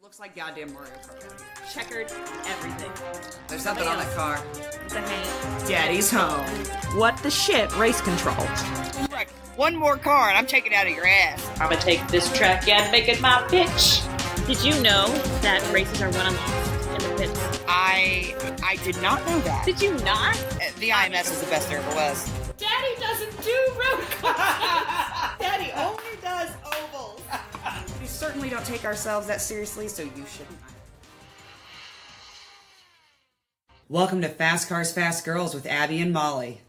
Looks like goddamn Mario Kart. Checkered everything. There's something on that car. It's a hand. Daddy's home. What the shit? Race control. Right. One more car and I'm taking it out of your ass. I'm gonna take this track and make it my pitch. Did you know that races are won and lost in the pits? I did not know that. Did you not? The IMS is the best there ever was. Daddy doesn't do road cars. Daddy only does ovals. We certainly don't take ourselves that seriously, so you shouldn't. Welcome to Fast Cars, Fast Girls with Abby and Molly.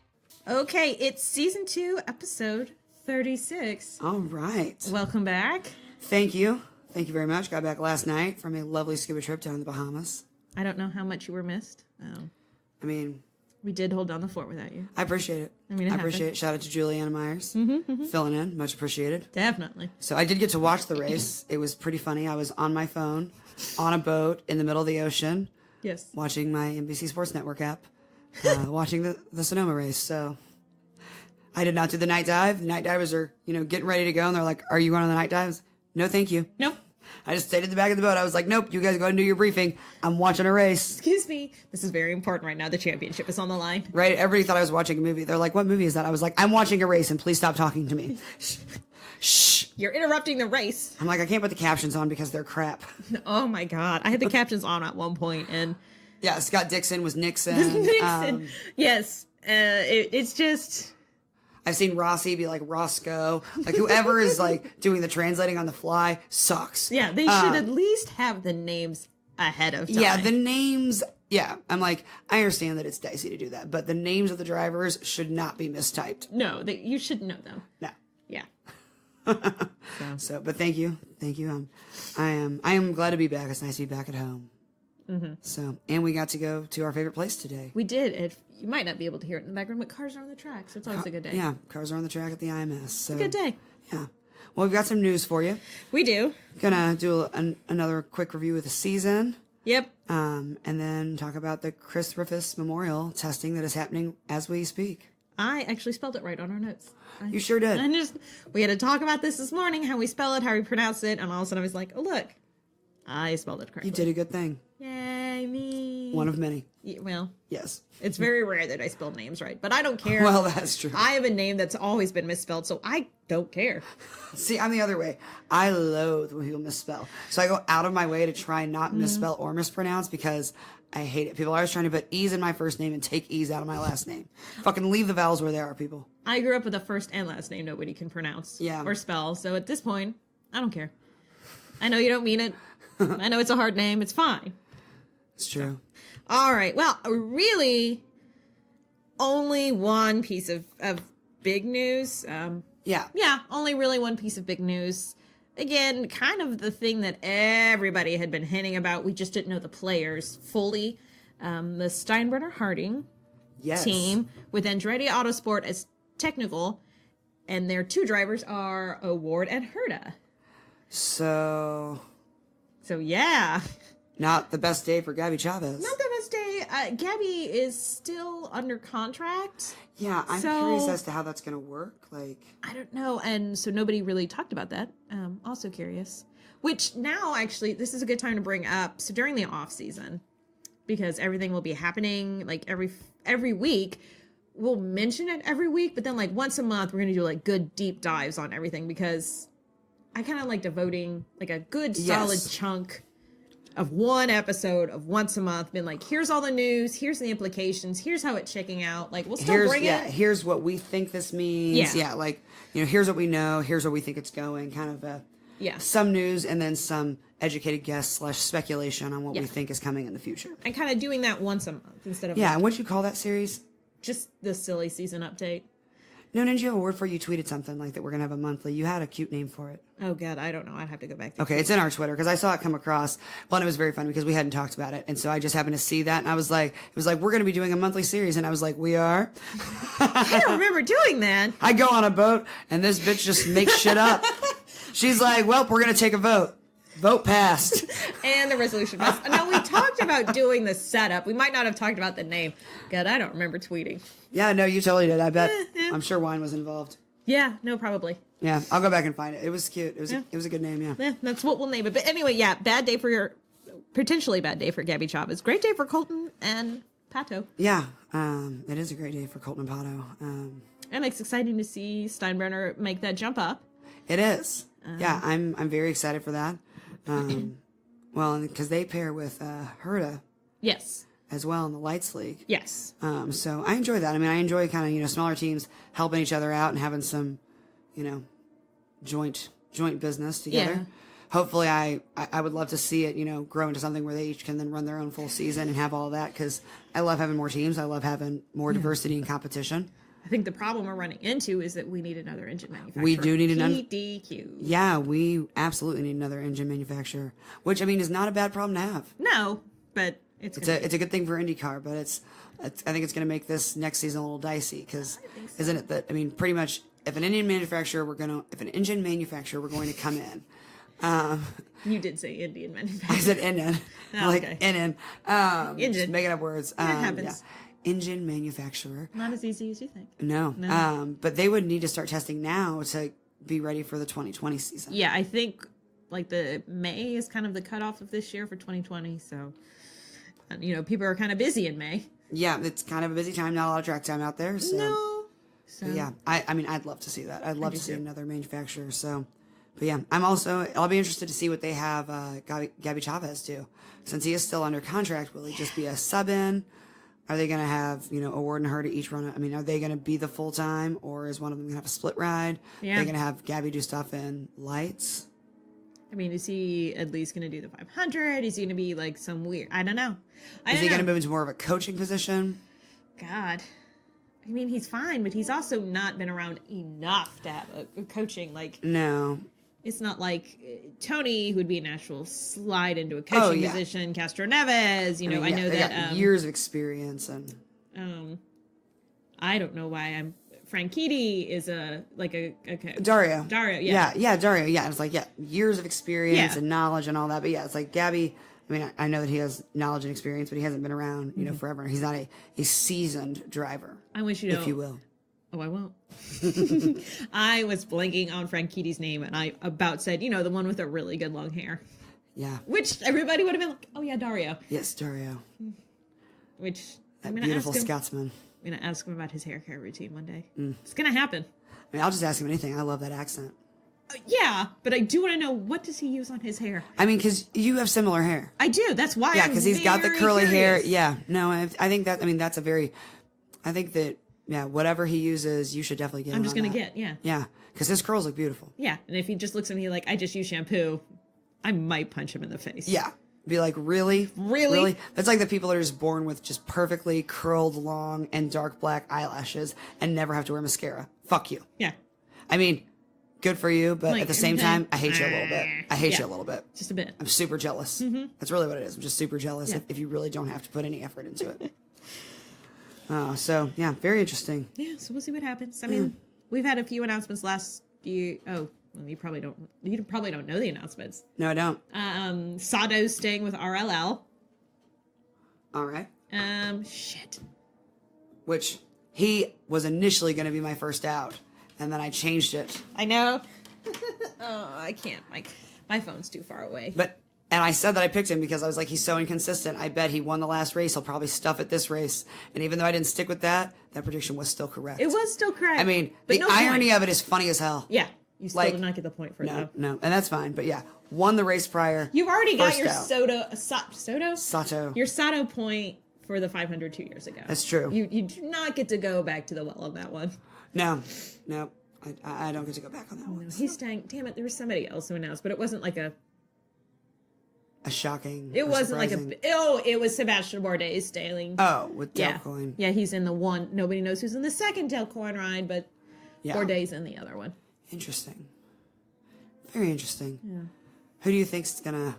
Okay, it's season 2, episode 36. All right. Welcome back. Thank you. Thank you very much. Got back last night from a lovely scuba trip down in the Bahamas. I don't know how much you were missed. I mean, we did hold down the fort without you. I appreciate it. I appreciate it. Shout out to Juliana Myers. Filling in. Much appreciated. Definitely. So I did get to watch the race. It was pretty funny. I was on my phone, on a boat, in the middle of the ocean. Yes. Watching my NBC Sports Network app. Watching the Sonoma race. So I did not do the night dive. The night divers are, getting ready to go. And they're like, are you going on the night dives? No, thank you. Nope. I just stayed at the back of the boat. I was like, nope, you guys go ahead and do your briefing. I'm watching a race. Excuse me. This is very important right now. The championship is on the line. Right? Everybody thought I was watching a movie. They're like, what movie is that? I was like, I'm watching a race and please stop talking to me. Shh. You're interrupting the race. I'm like, I can't put the captions on because they're crap. Oh my God. I had the captions on at one point and... Yeah, Scott Dixon was Nixon. Nixon. Yes. It's just... I've seen Rossi be like Roscoe. Like whoever is like doing the translating on the fly sucks. Yeah, they should at least have the names ahead of time. Yeah, the names. Yeah, I'm like, I understand that it's dicey to do that, but the names of the drivers should not be mistyped. No, you should know them. No. Yeah. But thank you. I am glad to be back. It's nice to be back at home. Mm-hmm. So, and we got to go to our favorite place today. We did. You might not be able to hear it in the background, but cars are on the track, so it's always a good day. Yeah, cars are on the track at the IMS. So good day. Yeah. Well, we've got some news for you. We do. Gonna do another quick review of the season. Yep. And then talk about the Chris Griffis Memorial testing that is happening as we speak. I actually spelled it right on our notes. You sure did. We had to talk about this morning, how we spell it, how we pronounce it, and all of a sudden I was like, oh, look, I spelled it correctly. You did a good thing. Yay, me. One of many. Well, yes. It's very rare that I spell names right, but I don't care. Well, that's true. I have a name that's always been misspelled, so I don't care. See, I'm the other way. I loathe when people misspell. So I go out of my way to try not misspell or mispronounce because I hate it. People are always trying to put E's in my first name and take E's out of my last name. Fucking leave the vowels where they are, people. I grew up with a first and last name nobody can pronounce or spell, so at this point, I don't care. I know you don't mean it. I know it's a hard name. It's fine. It's true. All right. Well, really, only one piece of big news. Yeah, only really one piece of big news. Again, kind of the thing that everybody had been hinting about. We just didn't know the players fully. The Steinbrenner Harding team with Andretti Autosport as technical, and their two drivers are O'Ward and Herta. So yeah. Not the best day for Gabby Chavez. Not the best day. Gabby is still under contract. Yeah, I'm curious as to how that's going to work. I don't know. And so nobody really talked about that. Also curious. Which now, actually, this is a good time to bring up. So during the off season, because everything will be happening every week, we'll mention it every week. But then once a month, we're going to do good deep dives on everything because I kind of like devoting a good solid chunk of one episode of once a month, been here's all the news, here's the implications, here's how it's checking out. We'll still bring it. Here's what we think this means. Yeah, here's what we know, here's where we think it's going. Kind of some news and then some educated guess / speculation on what we think is coming in the future. And kind of doing that once a month instead of and what'd you call that series? Just the silly season update. No, didn't you have a word for it? You tweeted something that we're going to have a monthly. You had a cute name for it. Oh, God, I don't know. I'd have to go back to Okay, it's in our Twitter because I saw it come across. Well, and it was very funny because we hadn't talked about it. And so I just happened to see that. And I was like, we're going to be doing a monthly series. And I was like, we are? I don't remember doing that. I go on a boat and this bitch just makes shit up. She's like, well, we're going to take a vote. Vote passed. And the resolution passed. Now, we talked about doing the setup. We might not have talked about the name. God, I don't remember tweeting. Yeah, no, you totally did. I bet. I'm sure wine was involved. Yeah, no, probably. Yeah, I'll go back and find it. It was cute. It was a good name, yeah. Yeah, that's what we'll name it. But anyway, yeah, potentially bad day for Gabby Chavez. Great day for Colton and Pato. Yeah, it is a great day for Colton and Pato. And it's exciting to see Steinbrenner make that jump up. It is. Yeah, I'm very excited for that. Well, because they pair with Herta. Yes. As well in the Lights League. Yes. So I enjoy that. I mean, I enjoy kind of, smaller teams helping each other out and having some, joint business together. Yeah. Hopefully I would love to see it, grow into something where they each can then run their own full season and have all of that, because I love having more teams. I love having more diversity and competition. I think the problem we're running into is that we need another engine manufacturer. We do need another. PDQ. Yeah, we absolutely need another engine manufacturer, which, I mean, is not a bad problem to have. No, but it's a good thing for IndyCar, but I think it's going to make this next season a little dicey, because isn't it that, I mean, pretty much if an engine manufacturer were going to come in. You did say Indian manufacturer. I said Indian. Okay. Indian. Engine. Just making up words. That happens. Yeah. Engine manufacturer. Not as easy as you think. No. But they would need to start testing now to be ready for the 2020 season. Yeah, I think like the May is kind of the cutoff of this year for 2020. So, people are kind of busy in May. Yeah, it's kind of a busy time. Not a lot of track time out there. So. No. So. But yeah, I mean, I'd love to see that. I'd love to see another manufacturer. So, but yeah, I'll be interested to see what they have Gabby Chavez do. Since he is still under contract, will he just be a sub-in? Are they going to have, Award and her to each run? I mean, are they going to be the full-time, or is one of them going to have a split ride? Yeah. Are they going to have Gabby do stuff in Lights? I mean, is he at least going to do the 500? Is he going to be like some weird? I don't know. Is he going to move into more of a coaching position? God. I mean, he's fine, but he's also not been around enough to have a coaching. No. It's not like Tony, who would be a natural slide into a coaching position. Castro Neves, I know that got years of experience and. I don't know why Franchitti is a Dario. Yeah, Dario. Yeah, it's years of experience and knowledge and all that. But yeah, it's like Gabby. I mean, I know that he has knowledge and experience, but he hasn't been around, forever. He's not a seasoned driver. I wish you know. If you will. Oh, I won't. I was blanking on Franchitti's name, and I about said, the one with the really good long hair. Yeah. Which everybody would have been like, oh, yeah, Dario. Yes, Dario. Which, that beautiful Scotsman. I'm going to ask him about his hair care routine one day. It's going to happen. I mean, I'll just ask him anything. I love that accent. Yeah, but I do want to know, what does he use on his hair? I mean, because you have similar hair. I do. That's why. Yeah, because he's got the curly curious. hair. Yeah. No, I think that. I mean, that's a very. I think that. Yeah, whatever he uses, you should definitely get. I'm just gonna get. Yeah. Yeah, because his curls look beautiful. Yeah, and if he just looks at me like I just use shampoo, I might punch him in the face. Yeah. Be like, really? Really? That's like the people that are just born with just perfectly curled, long, and dark black eyelashes and never have to wear mascara. Fuck you. Yeah. I mean, good for you, but at the same time, I hate you a little bit. I hate you a little bit. Just a bit. I'm super jealous. Mm-hmm. That's really what it is. I'm just super jealous if you really don't have to put any effort into it. So, yeah, very interesting. Yeah, so we'll see what happens. I mean, we've had a few announcements last year. Oh, well, you probably don't know the announcements. No, I don't. Sato's staying with RLL. All right. Shit. Which he was initially going to be my first out, and then I changed it. I know. Oh, I can't. My phone's too far away. And I said that I picked him because I was like, he's so inconsistent. I bet he won the last race. He'll probably stuff it this race. And even though I didn't stick with that prediction was still correct. It was still correct. I mean, but the irony of it is funny as hell. Yeah. You still did not get the point for it, though. No. And that's fine. But yeah, won the race prior. You've already got your Sato? Sato. Your Sato point for the 500 2 years ago. That's true. You do not get to go back to the well on that one. No. I don't get to go back on that one. No, he's staying. Damn it, there was somebody else who announced, but it wasn't like a shocking. It wasn't surprising. it was Sebastian Bourdais staying. Oh, with Delcoin. Yeah, he's in the one. Nobody knows who's in the second Delcoin ride, but Bourdais in the other one. Interesting. Very interesting. Yeah. Who do you think's gonna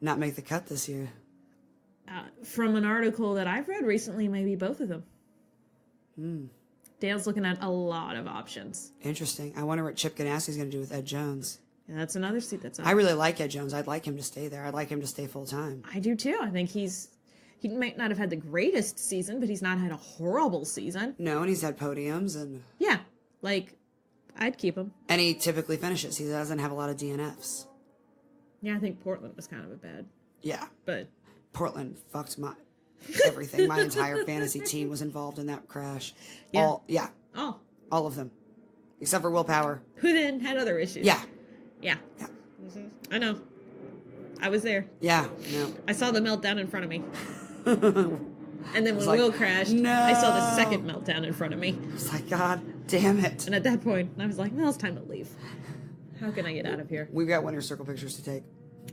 not make the cut this year? From an article that I've read recently, maybe both of them. Dale's looking at a lot of options. Interesting. I wonder what Chip Ganassi's going to do with Ed Jones. Yeah, that's another seat that's on. I really like Ed Jones. I'd like him to stay there. I'd like him to stay full time. I do too. I think he might not have had the greatest season, but he's not had a horrible season. No, and he's had podiums and. Yeah, I'd keep him. And he typically finishes. He doesn't have a lot of DNFs. Yeah, I think Portland was kind of a bad. Yeah. But Portland fucked my everything. My entire fantasy team was involved in that crash. Yeah. All of them. Except for Willpower. Who then had other issues. Yeah. Yeah. I know. I was there. Yeah. No. I saw the meltdown in front of me. And then when like, Will crashed, no. I saw the second meltdown in front of me. It's like, God damn it. And at that point, I was like, well, it's time to leave. How can I get out of here? We've got winner's circle pictures to take.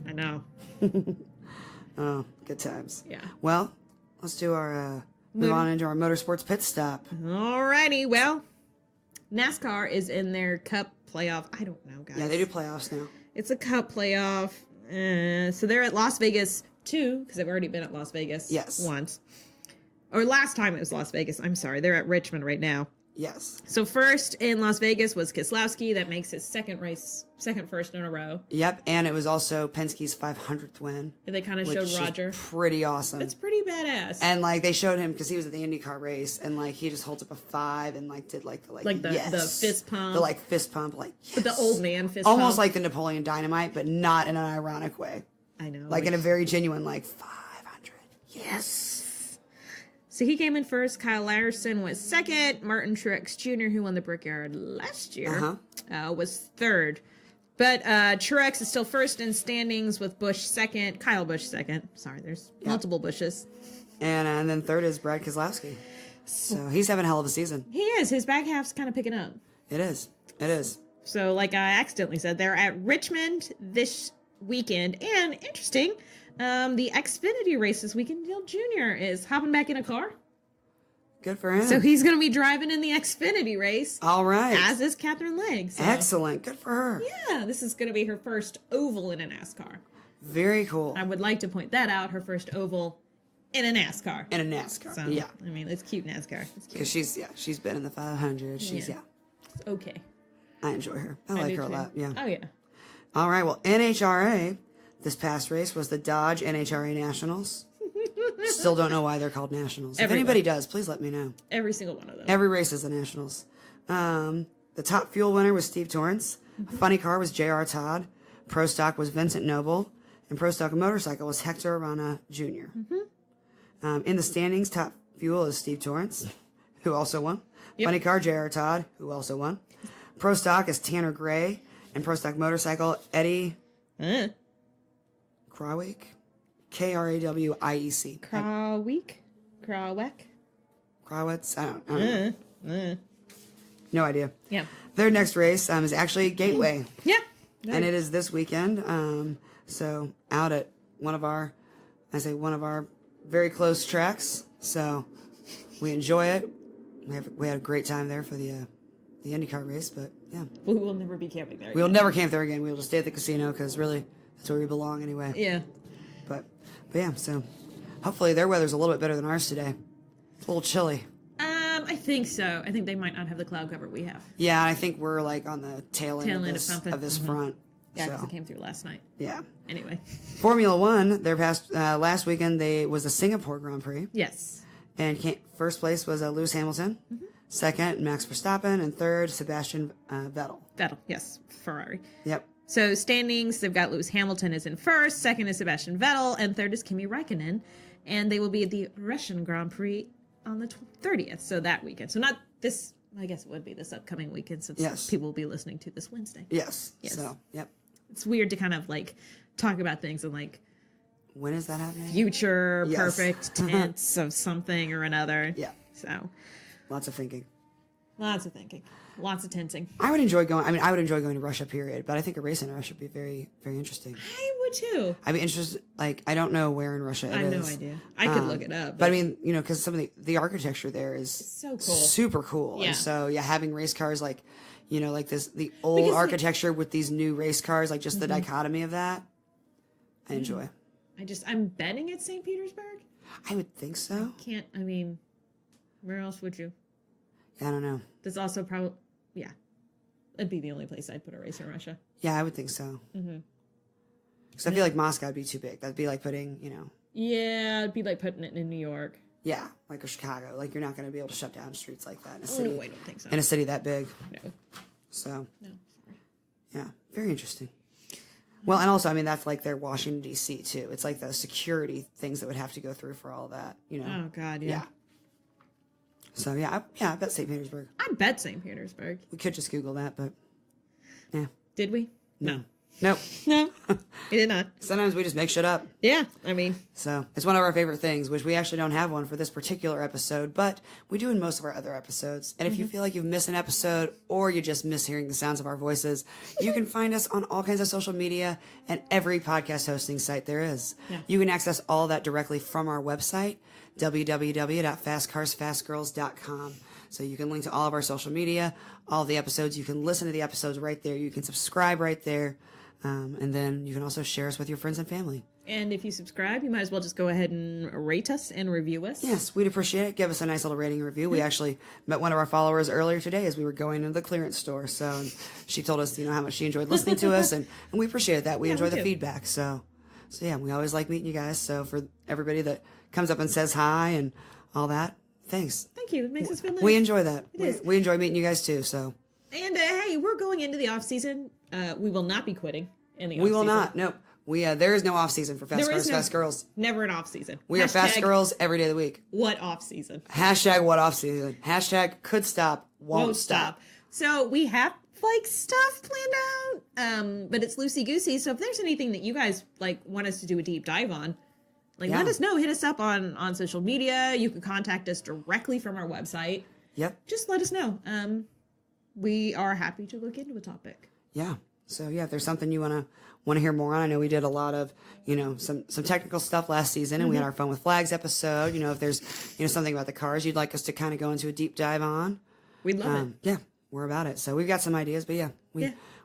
I know. Oh, good times. Yeah. Well, let's do our, move on into our motorsports pit stop. Alrighty. Well, NASCAR is in their Cup playoff. I don't know, guys. Yeah, they do playoffs now. It's a Cup playoff. So they're at Las Vegas 2, because they've already been at Las Vegas once. Or last time it was Las Vegas. I'm sorry. They're at Richmond right now. Yes. So first in Las Vegas was Keselowski. That makes his second first in a row. Yep, and it was also Penske's 500th win. And they kind of showed Roger. Pretty awesome. It's pretty badass. And like they showed him because he was at the INDYCAR race, and like he just holds up a 5 and like did the fist pump. The like fist pump, like yes. But the old man fist almost pump. like the Napoleon Dynamite, but not in an ironic way. I know. Like in a very genuine, like 500. Yes. So he came in first. Kyle Larson was second. Martin Truex Jr., who won the Brickyard last year, was third. But Truex is still first in standings with Busch second. Kyle Busch second. Sorry, there's multiple Bushes. And then third is Brad Keselowski. So he's having a hell of a season. He is. His back half's kind of picking up. It is. It is. So like I accidentally said, they're at Richmond this weekend. And interesting, the Xfinity race this weekend, Dale Jr. is hopping back in a car. Good for him. So he's going to be driving in the Xfinity race. All right. As is Catherine Legg. So. Excellent. Good for her. Yeah, this is going to be her first oval in a NASCAR. Very cool. I would like to point that out, her first oval in a NASCAR. In a NASCAR, so, yeah. I mean, it's cute NASCAR. It's cute. Because she's been in the 500. She's, Okay. I enjoy her. I like her a lot, yeah. Oh, yeah. All right, well, NHRA, this past race was the Dodge NHRA Nationals. Still don't know why they're called Nationals. If anybody does, please let me know. Every single one of them. Every race is the Nationals. The top fuel winner was Steve Torrance. Funny car was J.R. Todd. Pro Stock was Vincent Noble. And Pro Stock Motorcycle was Hector Arana Jr. In the standings, top fuel is Steve Torrance, who also won. Funny car, J.R. Todd, who also won. Pro Stock is Tanner Gray. And Pro Stock Motorcycle, Eddie Krawiec. Krawiec. Krawitz? I don't know. No idea. Yeah. Their next race is actually Gateway. Yeah. And it is this weekend. So out at one of our very close tracks. So we enjoy it. We had a great time there for the IndyCar race, but yeah. We will never be camping there again. We'll never camp there again. We'll just stay at the casino because really that's where we belong anyway. Yeah. But yeah, so hopefully their weather's a little bit better than ours today. It's a little chilly. I think so. I think they might not have the cloud cover we have. Yeah, I think we're like on the tail end of this front. Yeah, because it came through last night. Yeah. Anyway. Formula One, their past last weekend was the Singapore Grand Prix. Yes. And first place was Lewis Hamilton. Second, Max Verstappen. And third, Sebastian Vettel. Vettel, yes. Ferrari. Yep. So standings, they've got Lewis Hamilton is in first. Second is Sebastian Vettel. And third is Kimi Räikkönen. And they will be at the Russian Grand Prix on the 30th. So that weekend. So not this, I guess it would be this upcoming weekend since people will be listening to this Wednesday. Yes. So, yep. It's weird to kind of like talk about things in like when is that happening? Future perfect tense of something or another. Yeah. So lots of thinking. Lots of thinking. Lots of tensing. I would enjoy going to Russia, period. But I think a race in Russia would be very, very interesting. I would too. I'd be interested. Like, I don't know where in Russia it is. I have no idea. I could look it up. But I mean, because some of the architecture there is so cool. Super cool. Yeah. And so, having race cars like, like the old architecture with these new race cars, like just the dichotomy of that, I enjoy. I'm betting it's St. Petersburg. I would think so. Where else would you? I don't know. There's also probably, it'd be the only place I'd put a race in Russia. Yeah, I would think so. Because I feel like Moscow would be too big. That'd be like putting, Yeah, it'd be like putting it in New York. Yeah, like a Chicago. Like, you're not going to be able to shut down streets like that in a city. No, I don't think so. In a city that big. No. So, No, sorry. yeah, very interesting. Well, and also, I mean, that's like their Washington, D.C., too. It's like the security things that would have to go through for all that, you know? Oh, God, yeah. So, I bet St. Petersburg. I bet St. Petersburg. We could just Google that, but, yeah. Did we? No. Nope. No, we did not. Sometimes we just make shit up. Yeah, I mean. So, it's one of our favorite things, which we actually don't have one for this particular episode, but we do in most of our other episodes. And if you feel like you've missed an episode or you just miss hearing the sounds of our voices, you can find us on all kinds of social media and every podcast hosting site there is. Yeah. You can access all that directly from our website, www.fastcarsfastgirls.com. So you can link to all of our social media, all of the episodes. You can listen to the episodes right there. You can subscribe right there. And then you can also share us with your friends and family. And if you subscribe, you might as well just go ahead and rate us and review us. Yes, we'd appreciate it. Give us a nice little rating and review. We actually met one of our followers earlier today as we were going into the clearance store. So she told us, how much she enjoyed listening to us, and we appreciate that. We enjoy the feedback. So yeah, we always like meeting you guys. So for everybody that comes up and says hi and all that, thanks. Thank you. It makes us feel nice. We enjoy that. is. We enjoy meeting you guys too. So. And hey, we're going into the off season. We will not be quitting in the off season. We will not. No. There is no off season for Fast Cars, Fast Girls. Never an off season. We are Fast Girls every day of the week. What off season? Hashtag what off season. Hashtag could stop, won't stop. So we have like stuff planned out, but it's loosey goosey. So if there's anything that you guys like want us to do a deep dive on, let us know. Hit us up on social media. You can contact us directly from our website. Yep. Just let us know. We are happy to look into a topic. Yeah. So if there's something you want to hear more on, I know we did a lot of, some technical stuff last season, and we had our Fun with Flags episode. If there's, something about the cars you'd like us to kind of go into a deep dive on. We'd love it. Yeah, we're about it. So we've got some ideas, but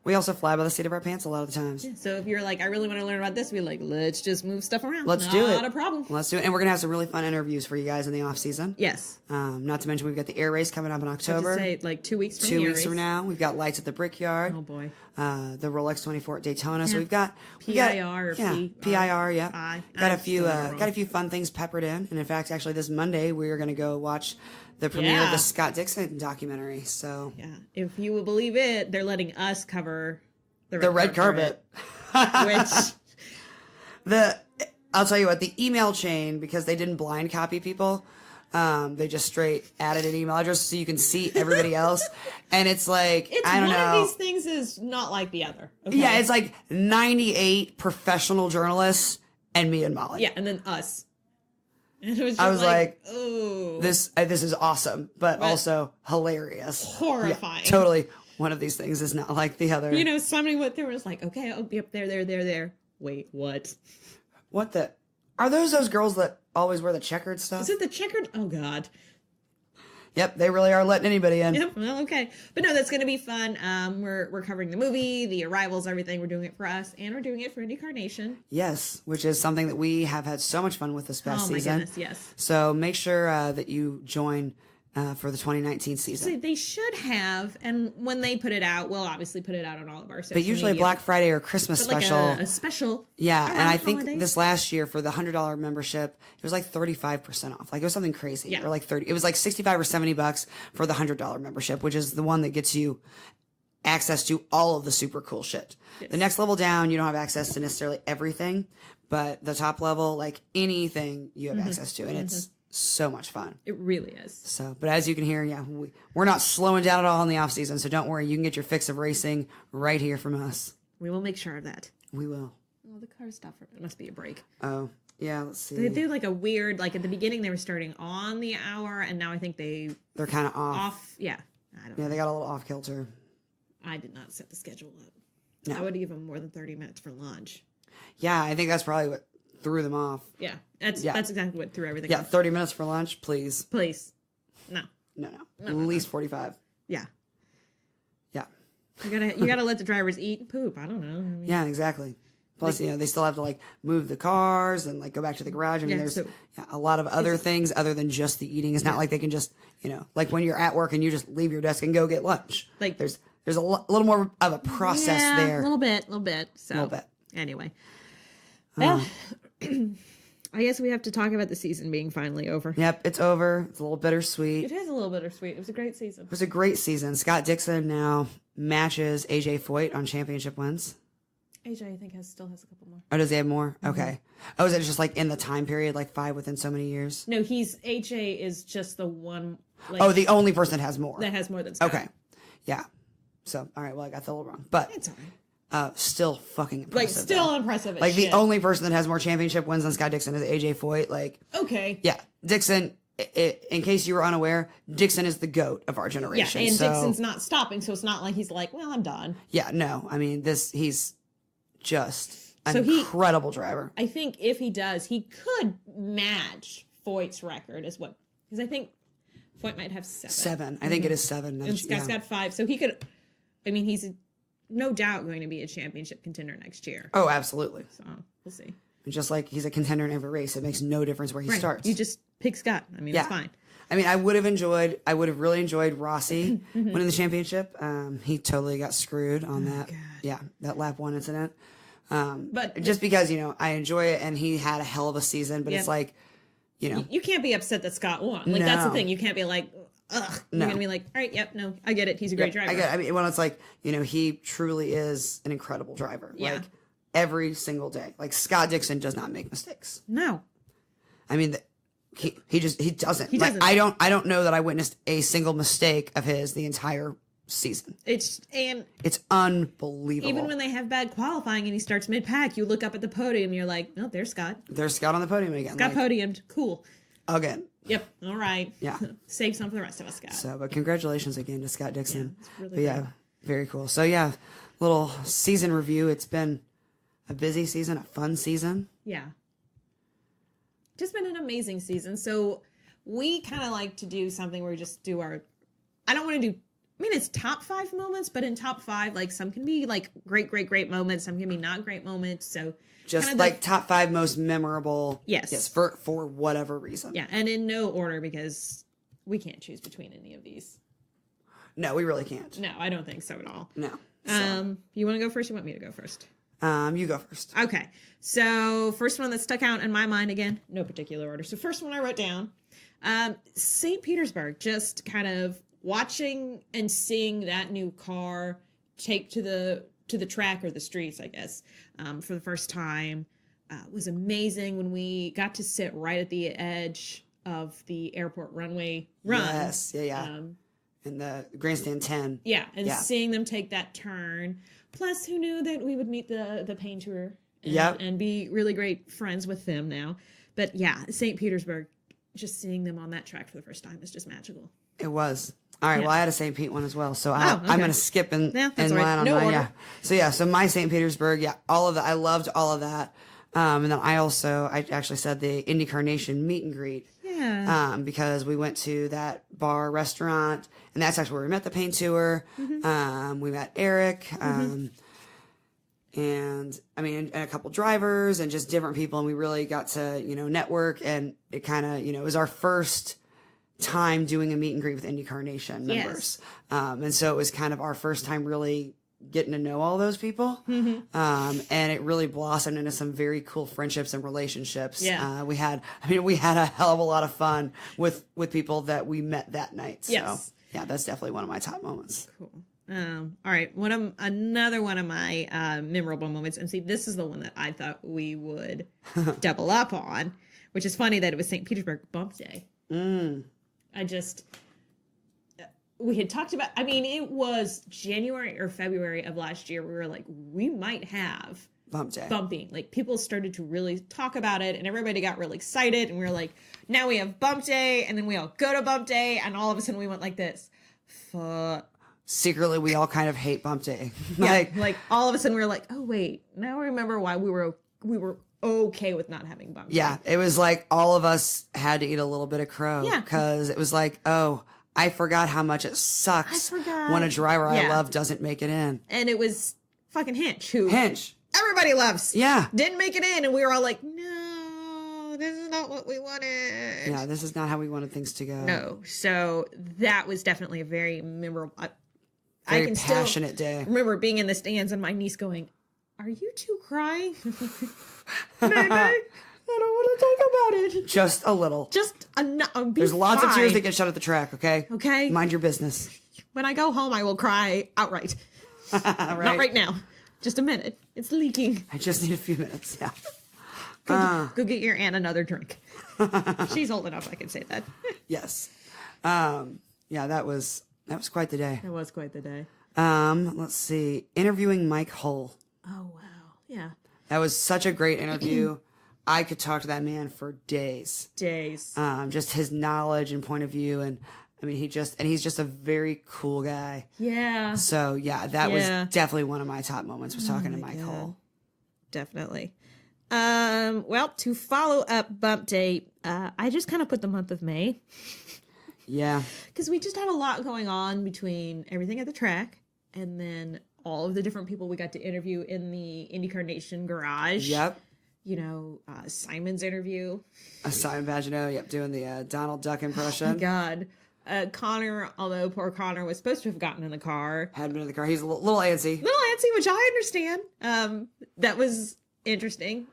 we also fly by the seat of our pants a lot of the times. Yeah, so if you're like, I really want to learn about this, we're like, let's just move stuff around. Let's do it. Not a problem. Let's do it. And we're going to have some really fun interviews for you guys in the off season. Yes. Not to mention we've got the air race coming up in October. I have to say, 2 weeks from 2 weeks from now. We've got Lights at the Brickyard. Oh, boy. The Rolex 24 at Daytona. So we've got PIR or PIR, yeah. I. Got a few fun things peppered in. And in fact, actually this Monday we are going to go watch the premiere of the Scott Dixon documentary. So yeah, if you will believe it, they're letting us cover the red carpet. Which I'll tell you what, the email chain, because they didn't blind copy people, they just straight added an email address so you can see everybody else. And it's like, I don't know. One of these things is not like the other. Okay? Yeah, it's like 98 professional journalists and me and Molly. Yeah, and then us. And it was just I was like, oh, this is awesome, but also hilarious. Horrifying. Yeah, totally. One of these things is not like the other. Somebody went through and was like, okay, I'll be up there. Wait, what? What the? Are those girls that always wear the checkered stuff? Is it the checkered? Oh, God. Yep, they really are letting anybody in. Yep, well, okay. But no, that's going to be fun. We're covering the movie, the arrivals, everything. We're doing it for us, and we're doing it for INDYCAR Nation. Yes, which is something that we have had so much fun with this past season. Oh, my goodness, yes. So make sure that you join for the 2019 season. So they should have, and when they put it out, we'll obviously put it out on all of our social But usually media. Black Friday or Christmas special. A special. Yeah, and I think holidays. this last year for the $100 membership, it was like 35% off. Like it was something crazy. Yeah. Or like 30. It was like 65 or $70 for the $100 membership, which is the one that gets you access to all of the super cool shit. Yes. The next level down, you don't have access to necessarily everything, but the top level, like anything you have access to, and it's so much fun. It really is. So, but as you can hear, we're not slowing down at all in the off season. So don't worry, you can get your fix of racing right here from us. We will make sure of that. We will. Oh, the car stuff. It must be a break. Oh, yeah. Let's see. They do like a weird, like at the beginning they were starting on the hour, and now I think they're kind of off. Yeah. I don't know. Yeah, they got a little off kilter. I did not set the schedule up. No. I would give them more than 30 minutes for lunch. Yeah, I think that's probably what threw them off. Yeah, that's exactly what threw everything off. 30 minutes for lunch, please. Please. No. At least 45. Yeah. Yeah. You gotta let the drivers eat and poop. I don't know. Yeah, exactly. Plus, they still have to like move the cars and like go back to the garage. I mean, there's a lot of other things other than just the eating. It's not like they can just, like when you're at work and you just leave your desk and go get lunch. Like there's a little more of a process there. A little bit. So a little bit. Anyway. Well, I guess we have to talk about the season being finally over. Yep, it's over. It's a little bittersweet. It is a little bittersweet. It was a great season. It was a great season. Scott Dixon now matches AJ Foyt on championship wins. AJ, I think, still has a couple more. Oh, does he have more? Okay. Oh, is it just like in the time period, like 5 within so many years? No, AJ is just the one. Like, the only person that has more. That has more than Scott. Okay. Yeah. So, all right, well, I got that a little wrong. But it's all right. Still fucking impressive. Like, still impressive as Like, shit. the only person that has more championship wins than Scott Dixon is AJ Foyt. Like, okay. Yeah. Dixon, in case you were unaware, Dixon is the GOAT of our generation. Yeah, and Dixon's not stopping, so it's not like he's like, well, I'm done. Yeah, no. I mean, he's just an incredible driver. I think if he does, he could match Foyt's record because I think Foyt might have 7. 7. I think it is 7. And Scott's got 5. So he could, I mean, he's no doubt going to be a championship contender next year. Oh, absolutely. So we'll see. And just like he's a contender in every race, it makes no difference where he starts. You just pick Scott. I mean, it's fine. I mean, I would have really enjoyed Rossi winning the championship. He totally got screwed on that. God. Yeah, that lap 1 incident. But just because, I enjoy it and he had a hell of a season, but it's like, you can't be upset that Scott won. Like, that's the thing. You can't be like, ugh. You're going to be like, all right, yep, no, I get it. He's a great driver. I get it. I mean, when it's like, he truly is an incredible driver. Yeah. Like, every single day. Like, Scott Dixon does not make mistakes. No. I mean, he doesn't. He like, doesn't. I don't know that I witnessed a single mistake of his the entire season. It's unbelievable. even when they have bad qualifying and he starts mid-pack, you look up at the podium and you're like, oh, there's Scott. There's Scott on the podium again. Scott podiumed. Cool. Again. Yep. All right. Yeah. Save some for the rest of us, Scott. So, but congratulations again to Scott Dixon. Yeah, it's really very cool. So, yeah, little season review. It's been a busy season, a fun season. Yeah. Just been an amazing season. So we kind of like to do something where we just do I don't want to do, I mean, it's top 5 moments, but in top 5, like some can be like great moments. Some can be not great moments. So just like top 5 most memorable. Yes. For whatever reason. Yeah. And in no order because we can't choose between any of these. No, we really can't. No, I don't think so at all. No. So. You want to go first? You want me to go first? You go first. Okay. So first one that stuck out in my mind, again, no particular order. So first one I wrote down, St. Petersburg, just kind of watching and seeing that new car take to the track or the streets, I guess, for the first time, was amazing when we got to sit right at the edge of the airport runway run. Yes. Yeah. In the Grandstand 10. Yeah. And seeing them take that turn. Plus, who knew that we would meet the Pain Tour and be really great friends with them now. But yeah, St. Petersburg, just seeing them on that track for the first time is just magical. It was. All right, well, I had a St. Pete one as well, so I'm going to skip in line on no mine. order. Yeah. So my St. Petersburg, all of that. I loved all of that. And then I actually said the INDYCAR Nation meet and greet. Yeah. Because we went to that bar restaurant, and that's actually where we met the Pain Tour. Mm-hmm. We met Eric, and I mean, and a couple drivers and just different people, and we really got to, network, and it kind of, it was our first time doing a meet and greet with INDYCAR Nation members. Yes. And so it was kind of our first time really getting to know all those people. Mm-hmm. And it really blossomed into some very cool friendships and relationships. Yeah. We had a hell of a lot of fun with people that we met that night. So Yes. yeah, that's definitely one of my top moments. Cool. All right. Another one of my memorable moments, and see, this is the one that I thought we would double up on, which is funny that it was St. Petersburg Bump Day. We had talked about, I mean, it was January or February of last year. We were like, we might have Bump Day. bumping. Like, people started to really talk about it, and everybody got really excited, and we were like, now we have Bump Day, and then we all go to Bump Day, and all of a sudden we went like this. Fuck. Secretly, we all kind of hate Bump Day. like all of a sudden we were like, oh wait, now I remember why we were okay with not having Bump Day. Yeah, it was like all of us had to eat a little bit of crow. Yeah. Because it was like, oh, I forgot how much it sucks when a driver I love doesn't make it in. And it was fucking Hinch, who Hinch. everybody loves. Yeah. Didn't make it in, and we were all like, no, this is not what we wanted. Yeah, this is not how we wanted things to go. No. So that was definitely a very memorable, Very I can passionate still day. remember being in the stands and my niece going, are you two crying? Maybe. I don't want to take a bit. Just a little. Just There's lots of tears that get shed at the track, okay? Okay. Mind your business. When I go home, I will cry outright. Not right now. Just a minute. It's leaking. I just need a few minutes, yeah. Go get your aunt another drink. She's old enough, I can say that. Yes. Yeah, that was quite the day. It was quite the day. Let's see. Interviewing Mike Hull. Oh, wow. Yeah. That was such a great interview. I could talk to that man for days. Just his knowledge and point of view. And I mean, he's just a very cool guy. Yeah. So yeah, that was definitely one of my top moments was talking to Mike Hull. Definitely. Well, to follow up Bump Day, I just kind of put the month of May. Yeah. Because we just had a lot going on between everything at the track and then all of the different people we got to interview in the INDYCAR Nation garage. Yep. You know, Simon's interview. Simon Pagino, yep, doing the Donald Duck impression. Oh, my God. Connor, although poor Connor was supposed to have gotten in the car. Hadn't been in the car. He's a little antsy. Little antsy, which I understand. That was interesting.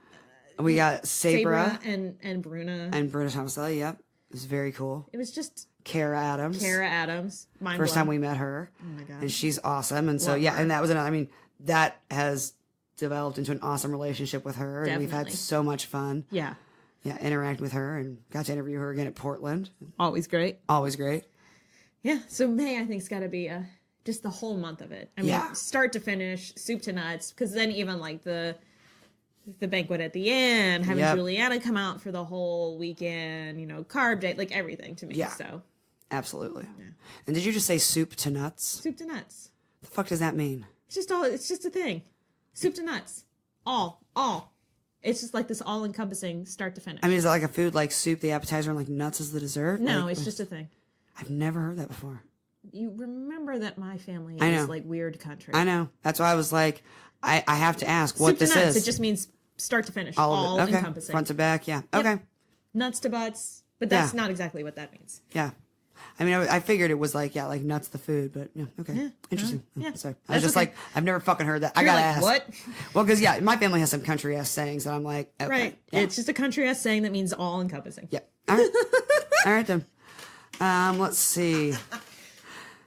We got Sabra and Bruna. And Bruna Tomaselli, yep. It was very cool. It was just... Kara Adams. First time we met her. Oh, my God. And she's awesome. And so, Love her. and that was another, I mean, that has developed into an awesome relationship with her. Definitely. And we've had so much fun. Yeah. Yeah, interact with her and got to interview her again at Portland. Always great. Always great. Yeah, so May I think's got to be just the whole month of it. I mean, start to finish, soup to nuts, because then even like the banquet at the end, having Juliana come out for the whole weekend, you know, carb day, like everything to me. Yeah, so absolutely. Yeah. And did you just say soup to nuts? Soup to nuts. The fuck does that mean? It's just a thing. Soup to nuts. All. It's just like this all-encompassing start to finish. I mean, is it like a food like soup, the appetizer, and like nuts is the dessert? No, like, it's just a thing. I've never heard that before. You remember that my family I know. is like weird country. I know. That's why I was like, I have to ask what soup this to nuts, is. It just means start to finish. All of it. Okay. Encompassing. Front to back, yeah. Yep. Okay. Nuts to butts, but that's not exactly what that means. Yeah. I mean, I figured it was like, like nuts the food, but yeah, okay. Yeah. Interesting. Yeah. Sorry. I was just like, I've never fucking heard that. You're I gotta like, ask. What? Well, because, my family has some country ass sayings that I'm like, okay. Right. Yeah. It's just a country ass saying that means all encompassing. Yep. All right. All right, then. Let's see.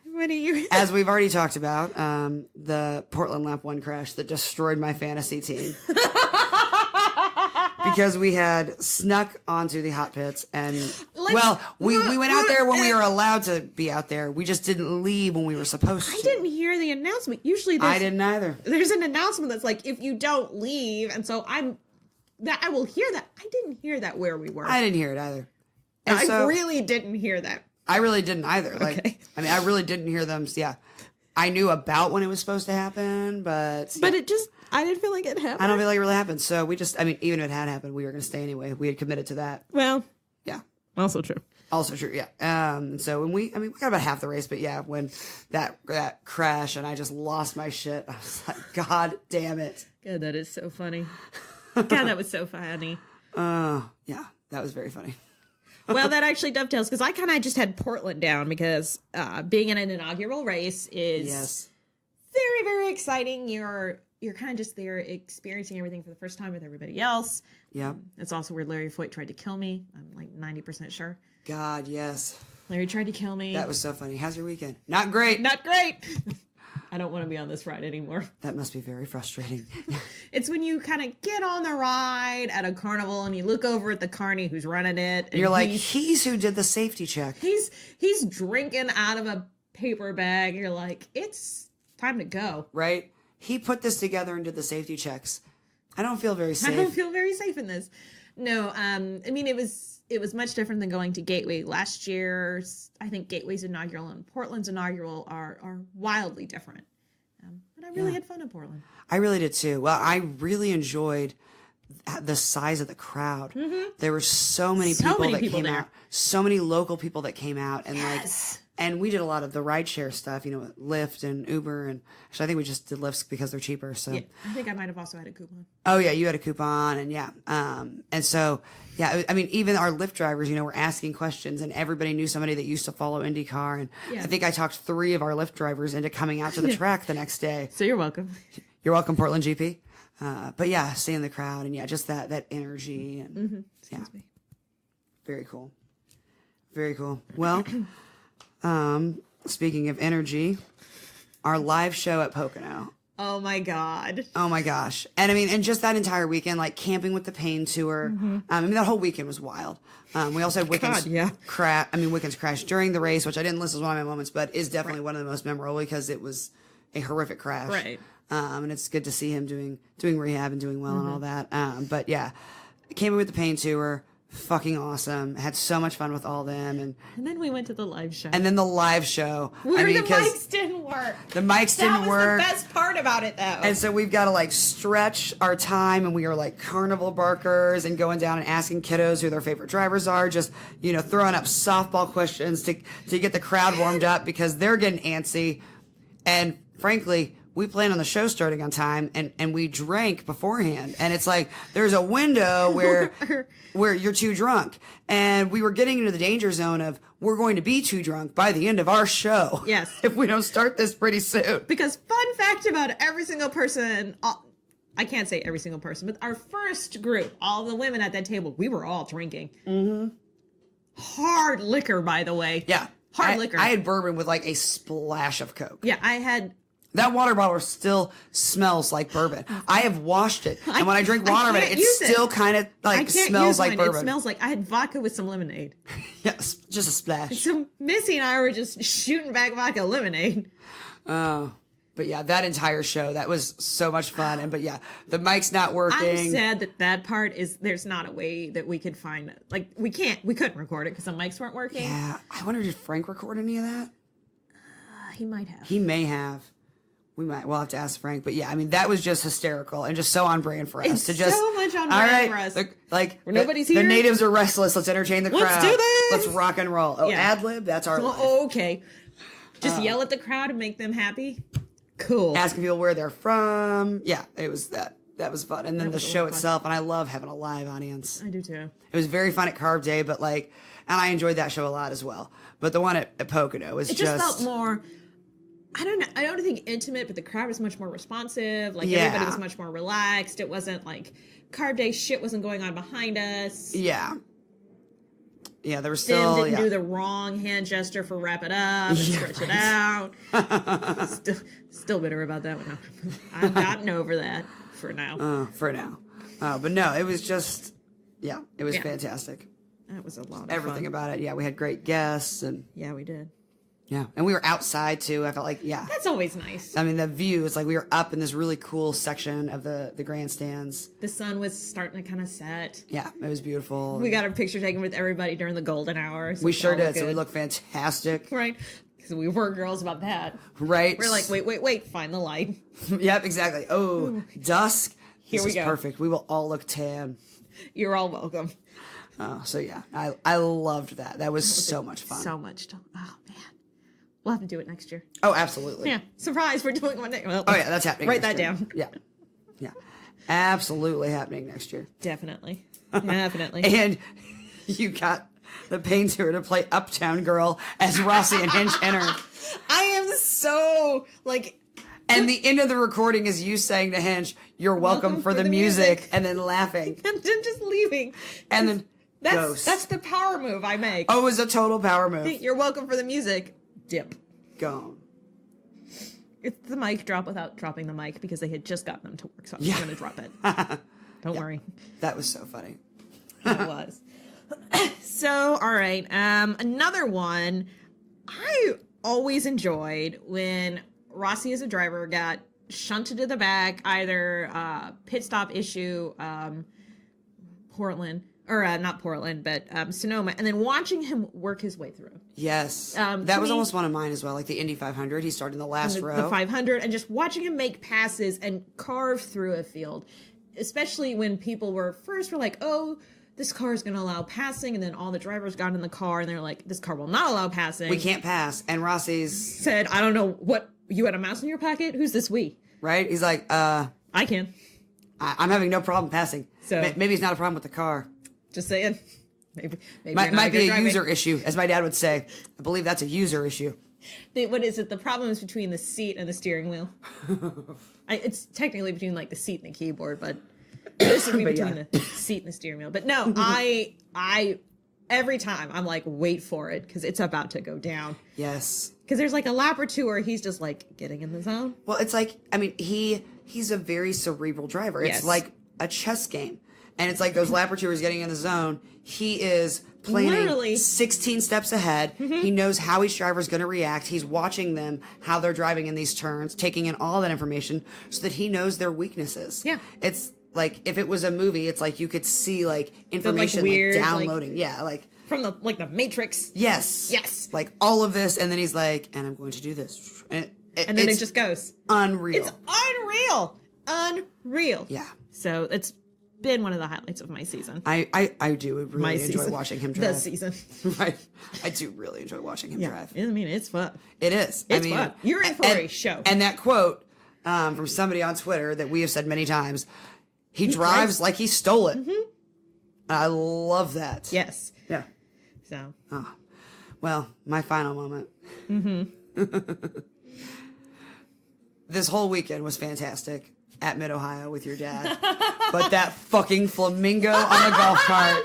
What are you? As we've already talked about, the Portland Lap 1 crash that destroyed my fantasy team. Because we had snuck onto the hot pits and, we went out there when we were allowed to be out there. We just didn't leave when we were supposed to. I didn't hear the announcement. Usually I didn't either. There's an announcement that's like, if you don't leave, and so I will hear that. I didn't hear that where we were. I didn't hear it either. And I really didn't hear that. I really didn't either. Like, okay. I mean, I really didn't hear them. Yeah. I knew about when it was supposed to happen, but... But I didn't feel like it happened. I don't feel like it really happened. So we just, I mean, even if it had happened, we were going to stay anyway. We had committed to that. Well... Yeah. Also true. Also true, yeah. So when we got about half the race, but yeah, when that crash and I just lost my shit, I was like, God damn it. God, that is so funny. God, that was so funny. Yeah, that was very funny. Well, that actually dovetails because I kind of just had Portland down because being in an inaugural race is very, very exciting. You're kind of just there experiencing everything for the first time with everybody else. Yeah. It's also where Larry Foyt tried to kill me. I'm like 90% sure. God, yes. Larry tried to kill me. That was so funny. How's your weekend? Not great. Not great. I don't want to be on this ride anymore. That must be very frustrating. It's when you kind of get on the ride at a carnival and you look over at the carny who's running it. And you're like, he's who did the safety check. He's drinking out of a paper bag. You're like, it's time to go. Right? He put this together and did the safety checks. I don't feel very safe. I don't feel very safe in this. No, I mean, it was much different than going to Gateway last year. I think Gateway's inaugural and Portland's inaugural are wildly different. But I really had fun in Portland. I really did too. Well, I really enjoyed the size of the crowd. Mm-hmm. There were so many people that came out. So many local people that came out and and we did a lot of the rideshare stuff, Lyft and Uber, and actually I think we just did Lyfts because they're cheaper. So yeah, I think I might have also had a coupon. Oh yeah, you had a coupon, and and so I mean even our Lyft drivers, were asking questions, and everybody knew somebody that used to follow INDYCAR, and I think I talked 3 of our Lyft drivers into coming out to the track the next day. So you're welcome. You're welcome, Portland GP. But yeah, seeing the crowd and just that energy and Excuse me. Very cool. Very cool. Well, speaking of energy, our live show at Pocono. Oh my God. Oh my gosh. And I mean, and just that entire weekend, like camping with the Pain Tour. I mean, that whole weekend was wild. We also had Wiccans Wiccans crash during the race, which I didn't list as one of my moments, but is definitely one of the most memorable because it was a horrific crash. Right. And it's good to see him doing rehab and doing well and all that. But yeah, camping with the Pain Tour. Fucking awesome. Had so much fun with all them. And then we went to the live show. And then the live show. Where the mics didn't work. The mics didn't work. That was the best part about it, though. And so we've got to like stretch our time, and we are like carnival barkers and going down and asking kiddos who their favorite drivers are, just, you know, throwing up softball questions to get the crowd warmed up because they're getting antsy. And frankly, we planned on the show starting on time, and we drank beforehand. And it's like, there's a window where you're too drunk. And we were getting into the danger zone of, we're going to be too drunk by the end of our show. Yes. If we don't start this pretty soon. Because fun fact about every single person, I can't say every single person, but our first group, all the women at that table, we were all drinking. Mm-hmm. Hard liquor, by the way. Yeah. Hard liquor. I had bourbon with like a splash of Coke. Yeah, I had... That water bottle still smells like bourbon. I have washed it, and when I drink water out of it, it still kind of like smells like bourbon. It smells like I had vodka with some lemonade. Yes, just a splash. So Missy and I were just shooting back vodka lemonade. Oh, but yeah, that entire show, that was so much fun. But yeah, the mic's not working. I'm sad that part is, there's not a way that we could find it. Like, we couldn't record it because the mics weren't working. Yeah, I wonder, did Frank record any of that? He might have. He may have. We'll have to ask Frank, but yeah, I mean, that was just hysterical and just so on brand for us. It's to just, so much on brand for us. Nobody's here. The natives are restless. Let's entertain the crowd. Let's do this. Let's rock and roll. Oh, yeah. Ad lib, that's our life. Okay. Just yell at the crowd and make them happy. Cool. Asking people where they're from. Yeah, it was that. That was fun. And then the show itself, and I love having a live audience. I do too. It was very fun at Carb Day, but and I enjoyed that show a lot as well. But the one at Pocono was just felt more... I don't know. I don't think intimate, but the crowd was much more responsive. Everybody was much more relaxed. It wasn't like Carb Day shit wasn't going on behind us. Yeah. Yeah, there was still... Sam didn't do the wrong hand gesture for wrap it up and stretch it out. Still bitter about that one. I've gotten over that for now. But no, it was just... Yeah, it was fantastic. That was a lot of Everything fun. about it. Yeah, we had great guests. And yeah, we did. Yeah, and we were outside too. I felt like, that's always nice. I mean, the view, it's like we were up in this really cool section of the grandstands. The sun was starting to kind of set. Yeah, it was beautiful. We got a picture taken with everybody during the golden hour. So we sure did. So we looked fantastic. Right. Because we were girls about that. Right. We're like, wait, find the light. Yep, exactly. Oh, dusk. Here we go. Perfect. We will all look tan. You're all welcome. So yeah, I loved that. That was so much fun. So much. Oh man. We'll have to do it next year. Oh, absolutely. Yeah. Surprise, we're doing one next year. Oh, yeah, that's happening. Write that down. Yeah. Yeah. Absolutely happening next year. Definitely. Definitely. And you got the Pain Tour to play Uptown Girl as Rossi and Hinch enter. I am so, And the end of the recording is you saying to Hinch, "You're welcome for the music," and then laughing. And then just leaving. And then That's the power move I make. Oh, it was a total power move. You're welcome for the music. Dip. Gone. It's the mic drop without dropping the mic because they had just gotten them to work, so I'm going to drop it. Don't worry. That was so funny. It was. So, all right. Another one. I always enjoyed when Rossi as a driver got shunted to the back, either pit stop issue, Portland. Or not Portland, but Sonoma, and then watching him work his way through. Yes. That was almost one of mine as well, like the Indy 500. He started in the last row. The 500, and just watching him make passes and carve through a field, especially when people were like, oh, this car is going to allow passing, and then all the drivers got in the car, and they're like, this car will not allow passing. We can't pass. And Rossi's... said, I don't know what... You had a mouse in your pocket? Who's this we? Right? He's like, I can. I'm having no problem passing. So maybe it's not a problem with the car. Just saying. Maybe might be a user issue, as my dad would say. I believe that's a user issue. What is it? The problem is between the seat and the steering wheel. It's technically between the seat and the keyboard, but this would be between the seat and the steering wheel. But no, I every time I'm like, wait for it, because it's about to go down. Yes. Because there's like a lap or two where he's just like getting in the zone. Well, it's like, I mean, he's a very cerebral driver. It's Yes. like a chess game. And it's like those lap or two where he's getting in the zone. He is planning Literally. 16 steps ahead. He knows how each driver is going to react. He's watching them, how they're driving in these turns, taking in all that information so that he knows their weaknesses. Yeah. It's like, if it was a movie, it's like you could see like information weird, like downloading. Yeah, like. From the Matrix. Yes. Yes. Like all of this. And then he's like, and I'm going to do this. And And then it just goes. Unreal. It's unreal. Unreal. Yeah. So it's been one of the highlights of my season. I do really My enjoy season. watching him drive. The season. Right. I do really enjoy watching him drive. I mean, it's fun. It is. It's fun. You're in for a show. And that quote from somebody on Twitter that we have said many times, he drives like he stole it. I love that. Yes. Yeah. So. Oh. Well, my final moment. This whole weekend was fantastic at Mid-Ohio with your dad. But that fucking flamingo on the golf cart.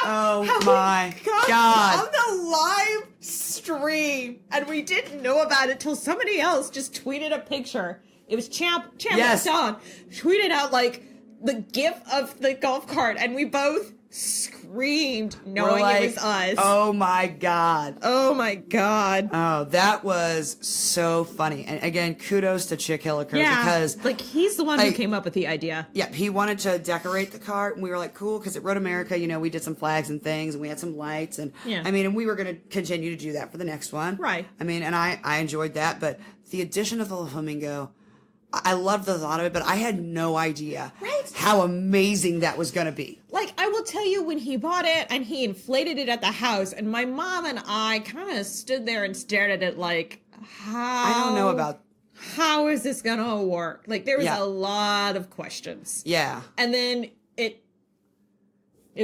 Oh my God. On the live stream. And we didn't know about it till somebody else just tweeted a picture. It was Champ Yes. Don tweeted out like the gif of the golf cart, and we both screamed knowing it was us. Oh my God. Oh my God. Oh, that was so funny. And again, kudos to Chick Hilliker because like he's the one who came up with the idea. yeah, he wanted to decorate the cart and we were like, cool, because at Road America, you know, we did some flags and things and we had some lights and I mean, and we were going to continue to do that for the next one. Right. I mean, and I enjoyed that, but the addition of the flamingo, I loved the thought of it, but I had no idea how amazing that was going to be. Like, I will tell you, when he bought it and he inflated it at the house, and my mom and I kind of stood there and stared at it like, I don't know about... How is this going to work? Like, there was a lot of questions. Yeah. And then it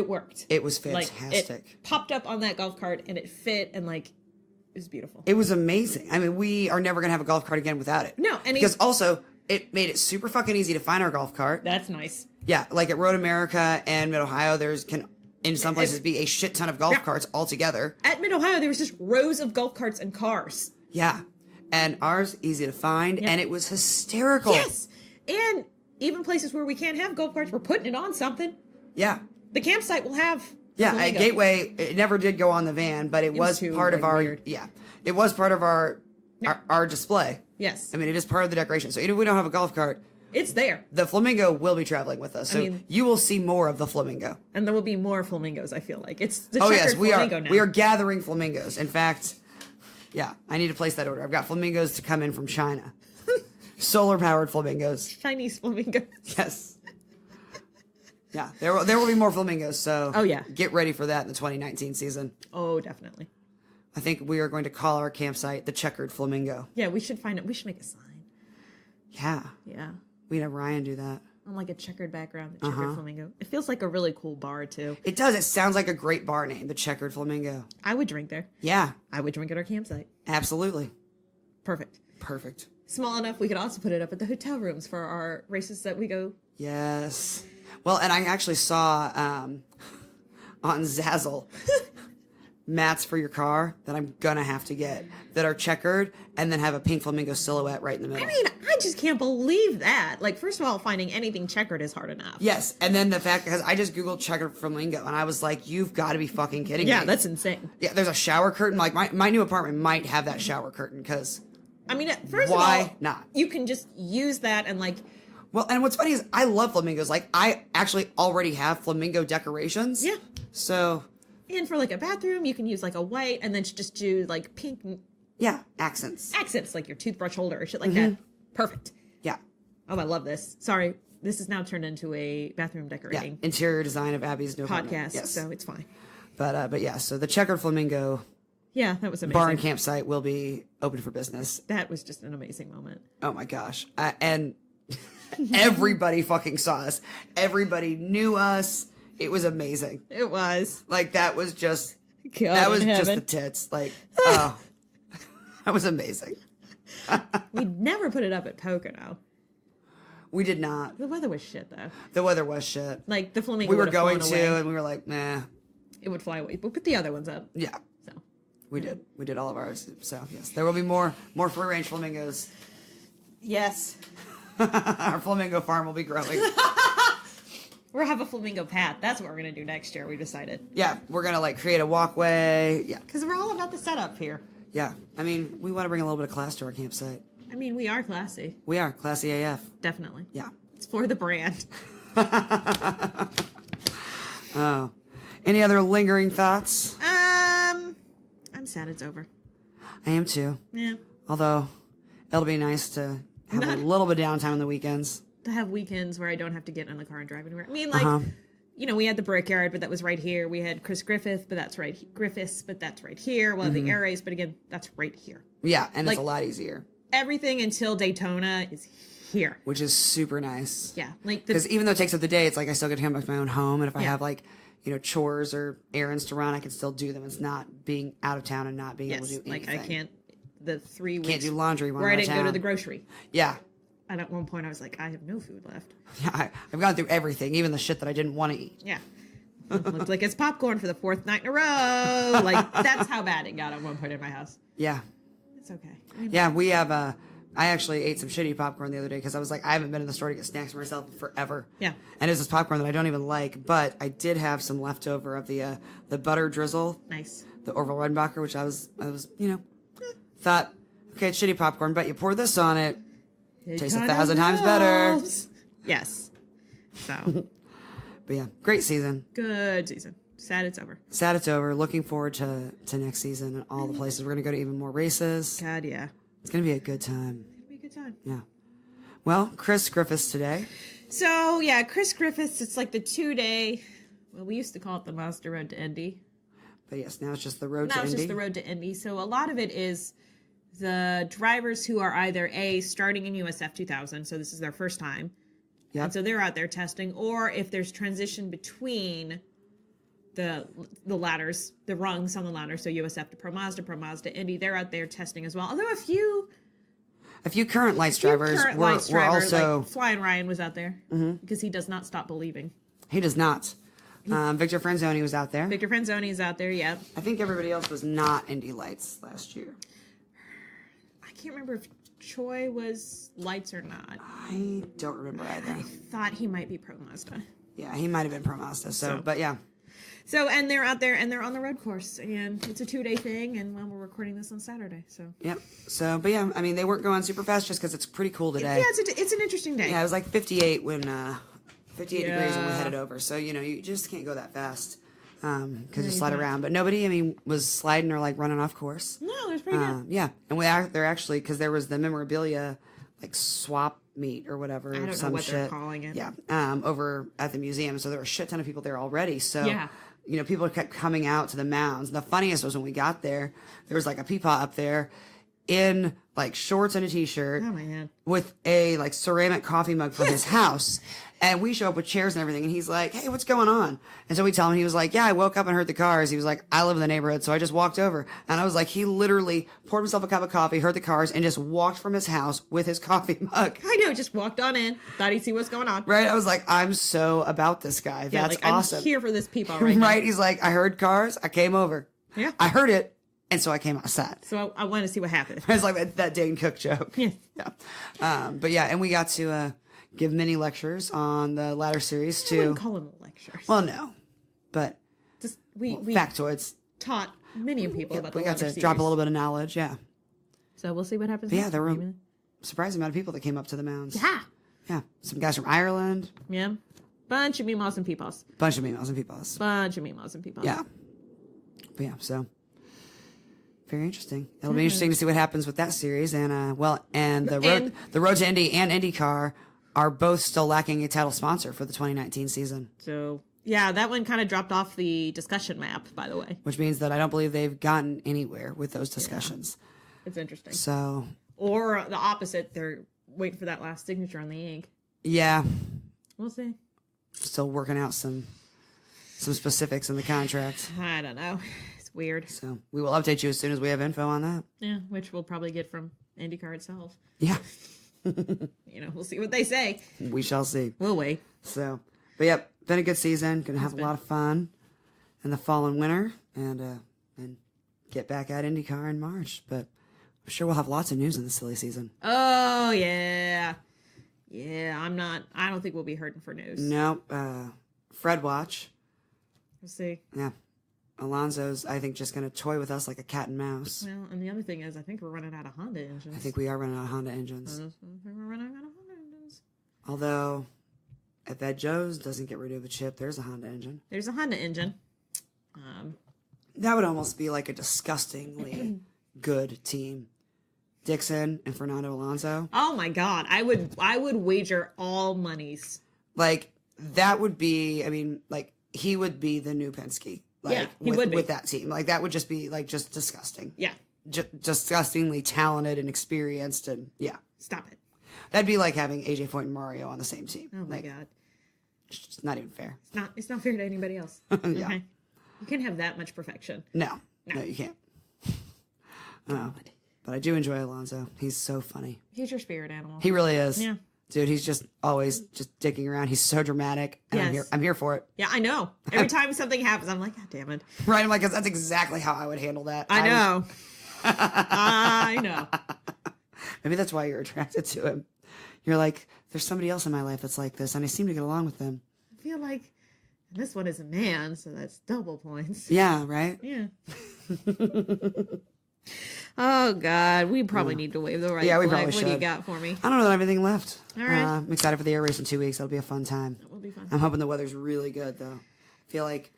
worked. It was fantastic. Like, it popped up on that golf cart, and it fit, and, like, it was beautiful. It was amazing. I mean, we are never going to have a golf cart again without it. No, and because also... it made it super fucking easy to find our golf cart. That's nice. Yeah, like at Road America and Mid-Ohio, can in some places be a shit ton of golf carts all together. At Mid-Ohio, there was just rows of golf carts and cars. Yeah, and ours, easy to find, and it was hysterical. Yes, and even places where we can't have golf carts, we're putting it on something. Yeah. The campsite will have... Yeah, at Gateway, it never did go on the van, but it was part of our... Weird. Yeah, it was part of our display. Yes. I mean, it is part of the decoration. So even if we don't have a golf cart, it's there. The flamingo will be traveling with us. So you will see more of the flamingo. And there will be more flamingos, I feel like. It's the we flamingo are. now. We are gathering flamingos. In fact, yeah, I need to place that order. I've got flamingos to come in from China. Solar-powered flamingos. Chinese flamingos. Yes. Yeah, there will be more flamingos. So get ready for that in the 2019 season. Oh, definitely. I think we are going to call our campsite the Checkered Flamingo. Yeah, we should find it. We should make a sign. Yeah. Yeah. We'd have Ryan do that. On like a checkered background, the Checkered Flamingo. It feels like a really cool bar, too. It does. It sounds like a great bar name, the Checkered Flamingo. I would drink there. Yeah. I would drink at our campsite. Absolutely. Perfect. Perfect. Small enough, we could also put it up at the hotel rooms for our races that we go. Yes. Well, and I actually saw on Zazzle mats for your car that I'm gonna have to get that are checkered and then have a pink flamingo silhouette right in the middle. I mean, I just can't believe that. Like, first of all, finding anything checkered is hard enough. Yes, and then the fact, because I just Googled checkered flamingo and I was like, you've got to be fucking kidding me. Yeah, that's insane. Yeah, there's a shower curtain. Like, my new apartment might have that shower curtain because... I mean, first of all, not? You can just use that and like... Well, and what's funny is I love flamingos. Like, I actually already have flamingo decorations. Yeah. So... And for like a bathroom, you can use like a white and then just do like pink. Yeah, accents. Accents, like your toothbrush holder or shit like that. Perfect. Yeah. Oh, I love this. Sorry, this is now turned into a bathroom decorating. Yeah, interior design of Abby's new podcast. Yes. So it's fine. But yeah, so the Checkered Flamingo Yeah, that was amazing. bar and campsite will be open for business. That was just an amazing moment. Oh my gosh. And everybody fucking saw us. Everybody knew us. It was amazing. It was. Like, that was just... God that was in just heaven. the tits. Like, oh. That was amazing. We never put it up at Pocono. We did not. The weather was shit, though. The weather was shit. Like, the flamingo We were would've going flown to, away. and we were like, nah. it would fly away. But put the other ones up. Yeah. So We did all of ours. So yes, there will be more free range flamingos. yes, Our flamingo farm will be growing. we'll have a flamingo path. That's what we're gonna do next year. We decided. Yeah, we're gonna like create a walkway. Yeah, Because we're all about the setup here. yeah. I mean, we want to bring a little bit of class to our campsite. I mean, we are classy. We are classy AF. Definitely. Yeah. It's for the brand. Oh, any other lingering thoughts? I'm sad it's over. I am too. Yeah. Although, it'll be nice to have a little bit of downtime on the weekends. To have weekends where I don't have to get in the car and drive anywhere. I mean, like, you know, we had the Brickyard, but that was right here. We had Chris Griffis, but that's right here. We'll have the air race, but again, that's right here. Yeah, and it's Like- a lot easier, Everything until Daytona is here. which is super nice. Yeah. Like, Because even though it takes up the day, it's like I still get to come back to my own home, and if I have like, you know, chores or errands to run, I can still do them. It's not being out of town and not being able to do anything. like I can't, the 3 weeks Can't do laundry when where I'm I out of didn't go to town. the grocery. Yeah. And at one point I was like, I have no food left. Yeah, I've gone through everything, even the shit that I didn't want to eat. Yeah. It looked like it's popcorn for the 4th night in a row. Like, that's how bad it got at one point in my house. Yeah. It's okay. I mean, Yeah, we have, I actually ate some shitty popcorn the other day because I was like, I haven't been in the store to get snacks for myself in forever. Yeah. And it was this popcorn that I don't even like, but I did have some leftover of the butter drizzle, nice. the Orville Redenbacher, which I was, you know, thought, okay, it's shitty popcorn, but you pour this on it, tastes 1,000 times better. Yes. So, But yeah, great season. good season. Sad it's over. Sad it's over. Looking forward to next season and all the places. We're going to go to even more races. God, yeah. It's going to be a good time. It'll be a good time. Yeah. Well, Chris Griffis today. So, yeah, Chris Griffis, it's like the 2-day, well, we used to call it the Monster Road to Indy. But yes, now it's just the road Now to it's Indy. just the road to Indy. So a lot of it is the drivers who are either A, starting in USF 2000, so this is their first time. Yep. And so they're out there testing, or if there's transition between the ladders, the rungs on the ladder, so USF to Pro Mazda, Indy, they're out there testing as well. Although a few current lights drivers were also... like Flying Ryan was out there because he does not stop believing. He does not. Victor Franzoni was out there. Victor Franzoni is out there, yeah. I think everybody else was not Indy Lights last year. I can't remember if Choi was lights or not. I don't remember either. I thought he might be Pro Mazda. Yeah, he might have been Pro Mazda. So, but yeah. So, and they're out there and they're on the road course, and it's a 2-day thing, and well, we're recording this on Saturday, so. Yep. So, but yeah, I mean, they weren't going super fast just because it's pretty cool today. Yeah, it's an interesting day. Yeah, it was like 58 when, 58 degrees when we headed over. So, you know, you just can't go that fast because you slide around. But nobody, I mean, was sliding or like running off course. No, it was pretty good. Yeah. And they're actually, because there was the memorabilia like swap meet or whatever. I don't know some what shit. they're calling it. Yeah. Over at the museum. So there were a shit ton of people there already. So, Yeah. you know, people kept coming out to the mounds. And the funniest was when we got there was like a peepah up there in like shorts and a t-shirt Oh my God. with a like ceramic coffee mug from his house. And we show up with chairs and everything, and he's like, "Hey, what's going on?" And so we tell him, he was like, "Yeah, I woke up and heard the cars." He was like, "I live in the neighborhood, so I just walked over." And I was like, he literally poured himself a cup of coffee, heard the cars, and just walked from his house with his coffee mug. I know, just walked on in, thought he'd see what's going on. Right? I was like, I'm so about this guy. Yeah, That's like, awesome. I'm here for this people right now. Right? He's like, I heard cars, I came over. Yeah. I heard it, and so I came outside. So I want to see what happens. It's like that Dane Cook joke. Yeah. Yeah. But yeah, and we got to give mini lectures on the ladder series I too. wouldn't call them lectures. Well, no, but Just we factoids. taught many people about the We got ladder to drop a series. little bit of knowledge. Yeah. So we'll see what happens. But yeah, next there were time. a surprising amount of people that came up to the mounds. Yeah. Yeah. Some guys from Ireland. Yeah. Bunch of meemaws and peepaws. Bunch of emails and people. Bunch of meemaws and peepaws. Yeah. But yeah, so very interesting. It'll be interesting to see what happens with that series. And the road to Indy and INDYCAR are both still lacking a title sponsor for the 2019 season. So yeah, that one kind of dropped off the discussion map, by the way. Which means that I don't believe they've gotten anywhere with those discussions. It's interesting. So Or the opposite, they're waiting for that last signature on the ink. yeah, We'll see. still working out some specifics in the contract. I don't know. It's weird. So we will update you as soon as we have info on that. Yeah, which we'll probably get from INDYCAR itself. Yeah, You know, we'll see what they say. we shall see. We'll wait. So, but yep, been a good season. Gonna have a lot of fun. in the fall and winter, and get back at INDYCAR in March. But I'm sure we'll have lots of news in the silly season. Oh, yeah. Yeah, I don't think we'll be hurting for news. No, Fred watch. We'll see. Yeah. Alonso's, I think, just going to toy with us like a cat and mouse. Well, and the other thing is, I think we're running out of Honda engines. I think we are running out of Honda engines. I think we're running out of Honda engines. Although, if Ed Joe's doesn't get rid of a chip, there's a Honda engine. There's a Honda engine. That would almost be like a disgustingly good team. Dixon and Fernando Alonso. Oh my God. I would wager all monies. Like, that would be, I mean, like, he would be the new Penske. Like, yeah, he would be. With that team. Like, that would just be, like, just disgusting. Yeah. Disgustingly talented and experienced, and yeah. Stop it. That'd be like having AJ Foyt and Mario on the same team. Oh my like, God. It's just not even fair. It's not fair to anybody else. Yeah. Okay. You can't have that much perfection. No, you can't. But I do enjoy Alonso. He's so funny. He's your spirit animal. He really is. Yeah. Dude, he's just always just dicking around. He's so dramatic. And Yes. I'm here for it. Yeah, I know. Every time something happens, I'm like, God damn it. Right? I'm like, that's exactly how I would handle that. I know. I know. Maybe that's why you're attracted to him. You're like, there's somebody else in my life that's like this, and I seem to get along with them. I feel like this one is a man, so that's double points. Yeah, right? Yeah. Oh, God. We probably need to wave the right Yeah, we flag. probably should. What do you got for me? I don't know that I have anything left. All right. I'm excited for the air race in 2 weeks. That'll be a fun time. That will be fun. I'm hoping the weather's really good, though. I feel like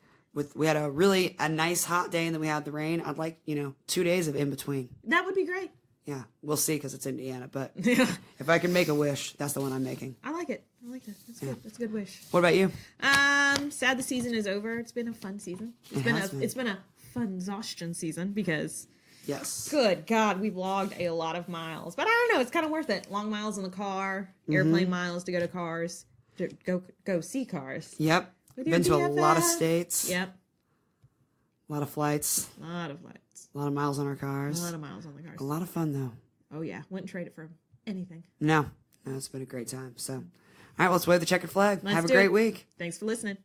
we had a nice hot day, and then we had the rain. I'd like, 2 days of in between. That would be great. Yeah, we'll see because it's Indiana. But Yeah. if I can make a wish, that's the one I'm making. I like it. That's good. That's a good wish. What about you? Sad the season is over. It's been a fun season. It's been a fun-exhaustion season because... Yes. Good God, we've logged a lot of miles. But I don't know, it's kind of worth it. Long miles in the car, airplane miles to go to cars, to go see cars. Yep. With your Been to a lot of BFF. states. Yep. A lot of flights. A lot of flights. A lot of miles on our A cars. lot of miles on the cars. A lot of fun, though. Oh, yeah. Wouldn't trade it for anything. No, it's been a great time. So, all right, let's wave the checkered flag. Let's Have a do great it. week. Thanks for listening.